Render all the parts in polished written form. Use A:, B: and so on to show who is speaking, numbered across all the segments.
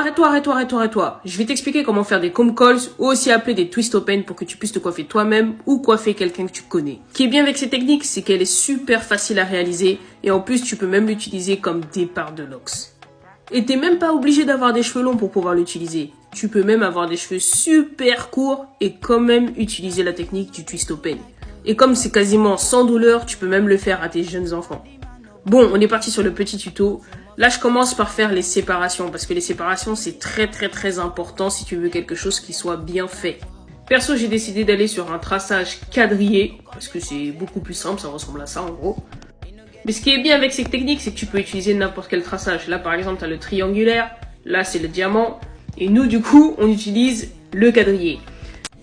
A: arrête-toi. Je vais t'expliquer comment faire des comb calls, ou aussi appelés des twist open pour que tu puisses te coiffer toi-même ou coiffer quelqu'un que tu connais. Ce qui est bien avec cette technique, c'est qu'elle est super facile à réaliser et en plus tu peux même l'utiliser comme départ de locks. Et t'es même pas obligé d'avoir des cheveux longs pour pouvoir l'utiliser. Tu peux même avoir des cheveux super courts et quand même utiliser la technique du twist open. Et comme c'est quasiment sans douleur, tu peux même le faire à tes jeunes enfants. Bon, on est parti sur le petit tuto. Là, je commence par faire les séparations parce que les séparations, c'est très important si tu veux quelque chose qui soit bien fait. Perso, j'ai décidé d'aller sur un traçage quadrillé parce que c'est beaucoup plus simple, ça ressemble à ça en gros. Mais ce qui est bien avec cette technique, c'est que tu peux utiliser n'importe quel traçage. Là, par exemple, tu as le triangulaire, là, c'est le diamant. Et nous, du coup, on utilise le quadrillé.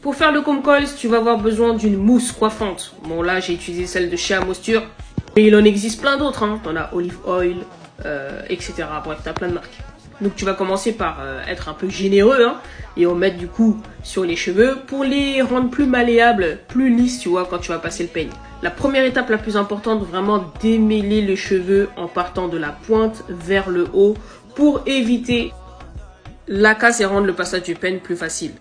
A: Pour faire le comb calls, tu vas avoir besoin d'une mousse coiffante. Bon, là, j'ai utilisé celle de chez Amosture. Mais il en existe plein d'autres, hein. T'en as Olive Oil, etc. Bref, t'as plein de marques. Donc, tu vas commencer par être un peu généreux, hein, et en mettre, du coup, sur les cheveux pour les rendre plus malléables, plus lisses, tu vois, quand tu vas passer le peigne. La première étape la plus importante, vraiment démêler le cheveu en partant de la pointe vers le haut pour éviter la casse et rendre le passage du peigne plus facile.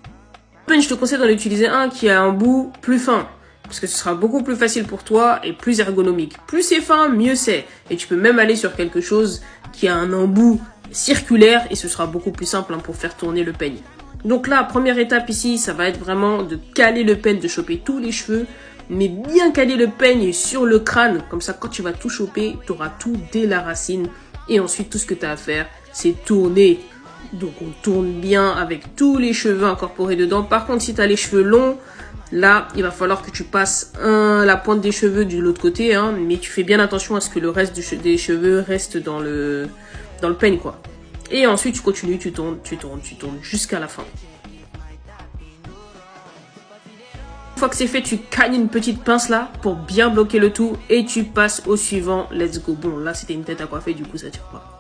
A: Je te conseille d'en utiliser un qui a un bout plus fin, parce que ce sera beaucoup plus facile pour toi et plus ergonomique. Plus c'est fin, mieux c'est. Et tu peux même aller sur quelque chose qui a un embout circulaire et ce sera beaucoup plus simple hein, pour faire tourner le peigne. Donc là, première étape ici, ça va être vraiment de caler le peigne, de choper tous les cheveux, mais bien caler le peigne sur le crâne. Comme ça, quand tu vas tout choper, tu auras tout dès la racine. Et ensuite, tout ce que tu as à faire, c'est tourner. Donc on tourne bien avec tous les cheveux incorporés dedans. Par contre, si tu as les cheveux longs, là, il va falloir que tu passes la pointe des cheveux de l'autre côté, hein, mais tu fais bien attention à ce que le reste des cheveux reste dans le peigne, quoi. Et ensuite, tu continues, tu tournes jusqu'à la fin. Une fois que c'est fait, tu cagnes une petite pince là pour bien bloquer le tout et tu passes au suivant. Let's go. Bon, là, c'était une tête à coiffer, du coup, ça tire pas.